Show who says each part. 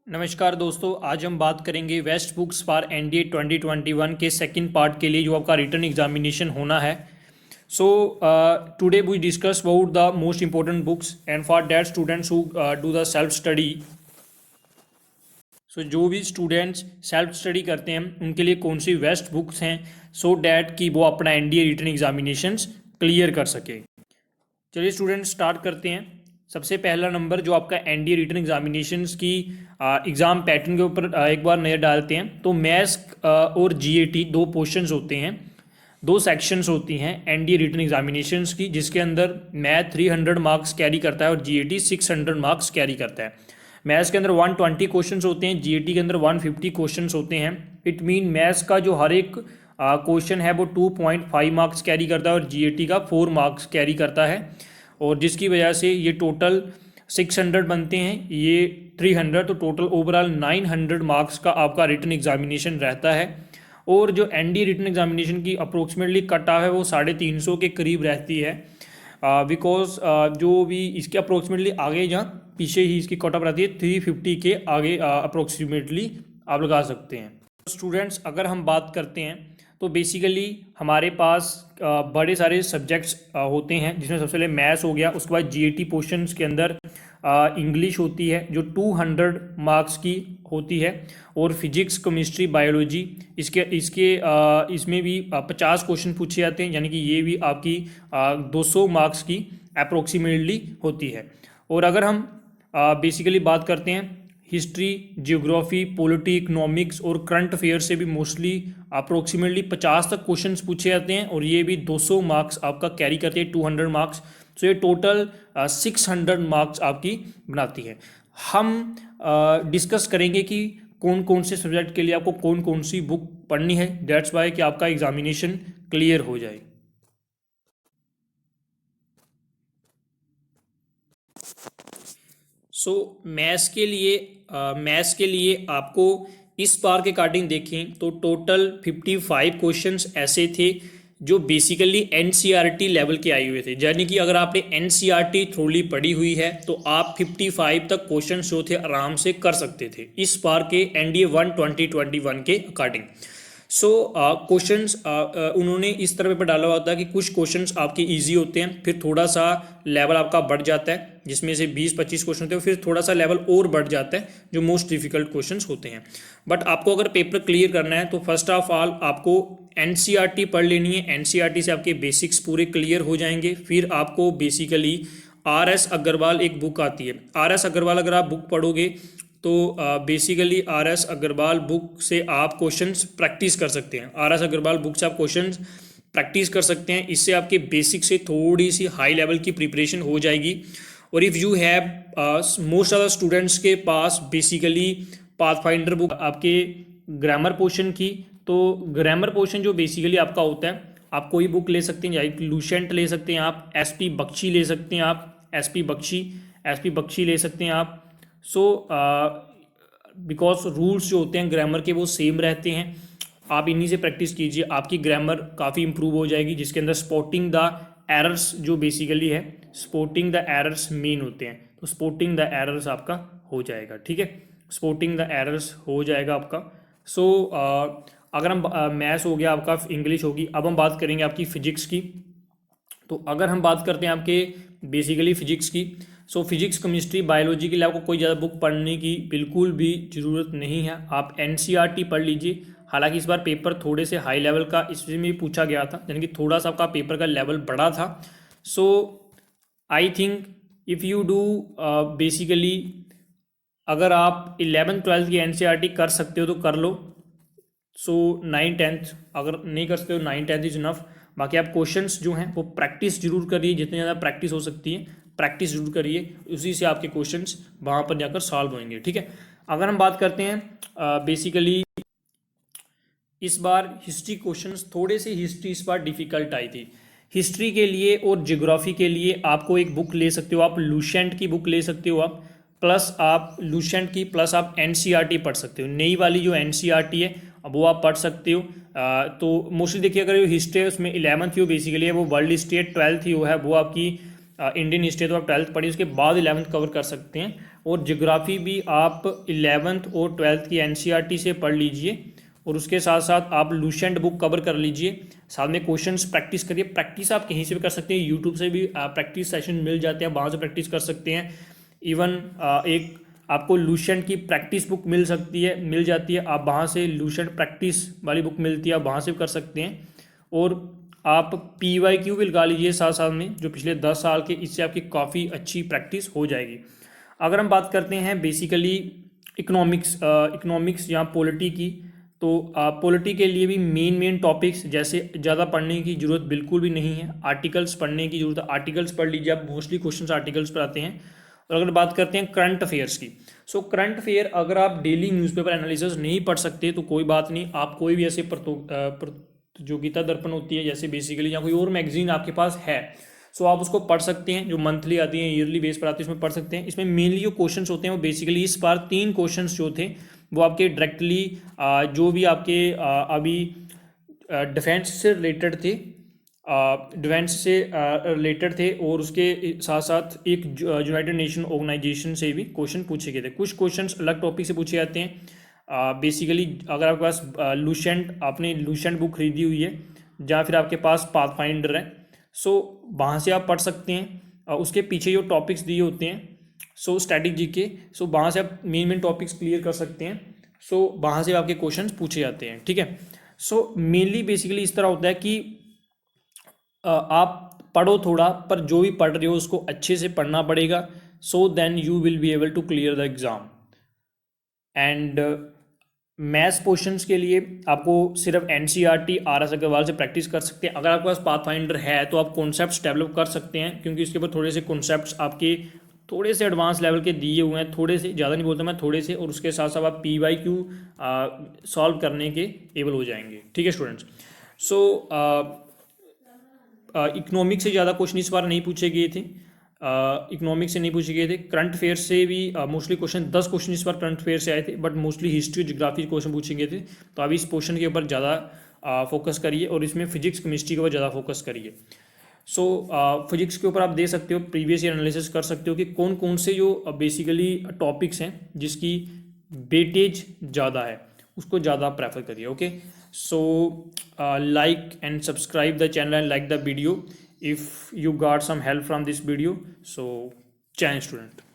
Speaker 1: नमस्कार दोस्तों, आज हम बात करेंगे वेस्ट बुक्स फॉर एनडीए 2021 के सेकंड पार्ट के लिए जो आपका रिटर्न एग्जामिनेशन होना है। So today we discuss about the most important books and for that students who do the self study. So जो भी स्टूडेंट्स सेल्फ स्टडी करते हैं उनके लिए कौन सी बेस्ट बुक्स हैं सो डैट कि वो अपना एनडीए रिटर्न एग्जामिनेशंस क्लियर कर सके। चलिए स्टूडेंट्स स्टार्ट करते हैं। सबसे पहला नंबर जो आपका एनडीए रिटर्न एग्जामिनेशंस की एग्ज़ाम पैटर्न के ऊपर एक बार नज़र डालते हैं तो मैथ्स और जीएटी दो पोर्शंस होते हैं, दो सेक्शंस होती हैं एनडीए रिटर्न एग्जामिनेशंस की, जिसके अंदर मैथ 300 मार्क्स कैरी करता है और जीएटी 600 मार्क्स कैरी करता है। मैथ्स के अंदर 120 क्वेश्चंस होते हैं, जीएटी के अंदर 150 क्वेश्चंस होते हैं। इट मीन मैथ्स का जो हर एक क्वेश्चन है वो 2.5 मार्क्स कैरी करता है और जीएटी का 4 मार्क्स कैरी करता है, और जिसकी वजह से ये टोटल 600 बनते हैं, ये 300, तो टोटल ओवरऑल 900 मार्क्स का आपका रिटर्न एग्जामिनेशन रहता है। और जो एनडीए रिटर्न एग्जामिनेशन की अप्रोक्सीमेटली कट ऑफ है वो 350 के करीब रहती है, बिकॉज जो भी इसके अप्रोक्सीमेटली आगे जहाँ पीछे ही इसकी कट ऑफ रहती है 350 के आगे अप्रोक्सीमेटली आप लगा सकते हैं। स्टूडेंट्स अगर हम बात करते हैं तो बेसिकली हमारे पास बड़े सारे सब्जेक्ट्स होते हैं, जिसमें सबसे पहले मैथ्स हो गया, उसके बाद जीएटी पोर्शंस के अंदर इंग्लिश होती है जो 200 मार्क्स की होती है, और फिजिक्स, केमिस्ट्री, बायोलॉजी इसमें भी 50 क्वेश्चन पूछे जाते हैं, यानी कि ये भी आपकी 200 मार्क्स की अप्रोक्सीमेटली होती है। और अगर हम बेसिकली बात करते हैं हिस्ट्री, जियोग्राफी, पॉलिटी, इकोनॉमिक्स और करंट अफेयर से भी मोस्टली अप्रोक्सीमेटली 50 तक क्वेश्चंस पूछे जाते हैं, और ये भी 200 मार्क्स आपका कैरी करते हैं, 200 मार्क्स। सो ये टोटल 600 मार्क्स आपकी बनाती है। हम डिस्कस करेंगे कि कौन कौन से सब्जेक्ट के लिए आपको कौन कौन सी बुक पढ़नी है, दैट्स वाई कि आपका एग्जामिनेशन क्लियर हो जाए। सो मैथ्स के लिए आपको इस बार के अकॉर्डिंग देखें तो टोटल 55 क्वेश्चंस ऐसे थे जो बेसिकली एनसीईआरटी लेवल के आए हुए थे, यानी कि अगर आपने एनसीईआरटी थ्रोली पढ़ी हुई है तो आप 55 तक क्वेश्चंस जो थे आराम से कर सकते थे इस बार के एनडीए 2021 के अकॉर्डिंग। सो क्वेश्चंस उन्होंने इस तरह पर डाला हुआ होता है कि कुछ क्वेश्चंस आपके इजी होते हैं, फिर थोड़ा सा लेवल आपका बढ़ जाता है, जिसमें से 20-25 क्वेश्चन होते हैं, फिर थोड़ा सा लेवल और बढ़ जाता है जो मोस्ट डिफिकल्ट क्वेश्चंस होते हैं। बट आपको अगर पेपर क्लियर करना है तो फर्स्ट ऑफ ऑल आपको एनसीईआरटी पढ़ लेनी है। एनसीईआरटी से आपके बेसिक्स पूरे क्लियर हो जाएंगे। फिर आपको बेसिकली आर.एस. अग्रवाल एक बुक आती है, आर.एस. अग्रवाल अगर आप बुक पढ़ोगे तो बेसिकली आर.एस. अग्रवाल बुक से आप क्वेश्चंस प्रैक्टिस कर सकते हैं। आर.एस. अग्रवाल बुक से आप क्वेश्चंस प्रैक्टिस कर सकते हैं, इससे आपके बेसिक से थोड़ी सी हाई लेवल की प्रिपरेशन हो जाएगी। और if you have most of the students के पास बेसिकली पाथफाइंडर बुक आपके ग्रामर पोर्शन की, तो ग्रामर पोर्शन जो बेसिकली आपका होता है, आप कोई बुक ले सकते हैं, या लूसेंट ले सकते हैं, आप एसपी बख्शी ले सकते हैं, आप एसपी बख्शी ले सकते हैं आप। सो बिकॉज रूल्स जो होते हैं ग्रामर के वो सेम रहते हैं, आप इन्हीं से प्रैक्टिस कीजिए, आपकी ग्रामर काफ़ी इंप्रूव हो जाएगी, जिसके अंदर स्पॉटिंग द एरर्स जो बेसिकली है, स्पॉटिंग द एरर्स मेन होते हैं, तो स्पॉटिंग द एरर्स आपका हो जाएगा। ठीक है, स्पॉटिंग द एरर्स हो जाएगा आपका। सो अगर हम मैथ्स हो गया आपका, इंग्लिश होगी। अब हम बात करेंगे आपकी फिजिक्स की। तो अगर हम बात करते हैं आपके बेसिकली फिजिक्स की, सो फिजिक्स, केमिस्ट्री, बायोलॉजी के लिए आपको कोई ज़्यादा बुक पढ़ने की बिल्कुल भी ज़रूरत नहीं है, आप एनसीईआरटी पढ़ लीजिए। हालांकि इस बार पेपर थोड़े से हाई लेवल का इसमें भी पूछा गया था, यानी कि थोड़ा सा आपका पेपर का लेवल बड़ा था। So I think if you do basically अगर आप 11th-12th की एनसीईआरटी कर सकते हो तो कर लो। सो 9th-10th अगर नहीं कर सकते हो 9th-10th इज इनफ। बाकी आप क्वेश्चंस जो हैं वो प्रैक्टिस जरूर करिए, जितनी ज़्यादा प्रैक्टिस हो सकती है प्रैक्टिस जरूर करिए, उसी से आपके क्वेश्चंस वहाँ पर जाकर सॉल्व होंगे। ठीक है, अगर हम बात करते हैं बेसिकली इस बार हिस्ट्री क्वेश्चंस, थोड़े से हिस्ट्री इस बार डिफिकल्ट आई थी। हिस्ट्री के लिए और ज्योग्राफी के लिए आपको एक बुक ले सकते हो, आप लूसेंट की बुक ले सकते हो आप, प्लस आप लूसेंट की प्लस आप एनसीईआरटी पढ़ सकते हो। नई वाली जो एनसीईआरटी है अब वो आप पढ़ सकते हो। तो मोस्टली देखिए अगर हिस्ट्री है उसमें 11th ही हो बेसिकली है, वो वर्ल्ड हिस्ट्री 12th ही हो है, वो आपकी इंडियन हिस्ट्री तो आप 12th पढ़ी, उसके बाद 11th कवर कर सकते हैं। और ज्योग्राफी भी आप 11th और 12th की एनसीईआरटी से पढ़ लीजिए, और उसके साथ साथ आप लुसेंट बुक कवर कर लीजिए। साथ में क्वेश्चंस प्रैक्टिस करिए। प्रैक्टिस आप कहीं से भी कर सकते हैं, यूट्यूब से भी प्रैक्टिस सेशन मिल जाते हैं, वहाँ से प्रैक्टिस कर सकते हैं। इवन एक आपको लुसेंट की प्रैक्टिस बुक मिल जाती है, आप वहाँ से लुसेंट प्रैक्टिस वाली बुक मिलती है, आप वहाँ से भी कर सकते हैं। और आप PYQ भी लगा लीजिए साथ साथ में, जो पिछले 10 साल के, इससे आपकी काफ़ी अच्छी प्रैक्टिस हो जाएगी। अगर हम बात करते हैं बेसिकली इकोनॉमिक्स या पॉलिटी की, तो पॉलिटी के लिए भी मेन टॉपिक्स जैसे ज़्यादा पढ़ने की ज़रूरत बिल्कुल भी नहीं है। आर्टिकल्स पढ़ने की ज़रूरत है, आर्टिकल्स पढ़ लीजिए आप, मोस्टली क्वेश्चंस आर्टिकल्स पर आते हैं। और अगर बात करते हैं करंट अफेयर्स की, सो करंट अफेयर अगर आप डेली न्यूज़पेपर एनालिसिस नहीं पढ़ सकते तो कोई बात नहीं, आप कोई भी ऐसे प्रतियोगिता दर्पण होती है जैसे बेसिकली, या कोई और मैगजीन आपके पास है, सो आप उसको पढ़ सकते हैं, जो मंथली आती हैं, ईयरली बेस पर आती है, उसमें पढ़ सकते हैं। इसमें मेनली जो क्वेश्चंस होते हैं वो बेसिकली इस बार 3 क्वेश्चंस जो थे वो आपके डायरेक्टली जो भी आपके अभी डिफेंस से रिलेटेड थे, और उसके साथ साथ एक यूनाइटेड नेशन ऑर्गेनाइजेशन से भी क्वेश्चन पूछे गए थे। कुछ क्वेश्चंस अलग टॉपिक से पूछे जाते हैं। बेसिकली अगर आपके पास आपने लुसेंट बुक खरीदी हुई है, या फिर आपके पास पाथफाइंडर है, सो वहाँ से आप पढ़ सकते हैं। उसके पीछे जो टॉपिक्स दिए होते हैं, सो स्ट्रैटेजी के, सो वहाँ से आप मेन टॉपिक्स क्लियर कर सकते हैं। सो वहाँ से आपके क्वेश्चंस पूछे जाते हैं, ठीक है। सो मेनली बेसिकली इस तरह होता है कि आप पढ़ो थोड़ा, पर जो भी पढ़ रहे हो उसको अच्छे से पढ़ना पड़ेगा, so then you will be able to clear the exam. And maths portions के लिए आपको सिर्फ एनसीईआरटी RS अग्रवाल से प्रैक्टिस कर सकते हैं। अगर आपके पास पाथफाइंडर है तो आप कॉन्सेप्ट्स डेवलप कर सकते हैं, क्योंकि इसके ऊपर थोड़े से कॉन्सेप्ट्स आपके थोड़े से एडवांस लेवल के दिए हुए हैं, थोड़े से, ज़्यादा नहीं बोलता मैं, थोड़े से, और उसके साथ साथ आप PYQ सॉल्व करने के एबल हो जाएंगे, ठीक है स्टूडेंट्स। सो इकोनॉमिक से ज़्यादा क्वेश्चन इस बार नहीं पूछे गए थे, इकोनॉमिक से नहीं पूछे गए थे। करंट अफेयर से भी मोस्टली क्वेश्चन 10 क्वेश्चन इस बार करंट अफेयर से आए थे, but mostly history geography question पूछे गए थे। तो अभी इस पोर्शन के ऊपर ज़्यादा फोकस करिए, और इसमें फिजिक्स केमिस्ट्री के ऊपर ज़्यादा फोकस करिए। सो फिजिक्स के ऊपर आप दे सकते हो, प्रीवियस ईयर एनालिसिस कर सकते हो कि कौन कौन से जो बेसिकली टॉपिक्स हैं जिसकी वेटेज ज़्यादा है, उसको ज़्यादा प्रेफर करिए, okay. So like and subscribe the channel and like the video if you got some help from this video. So, challenge student.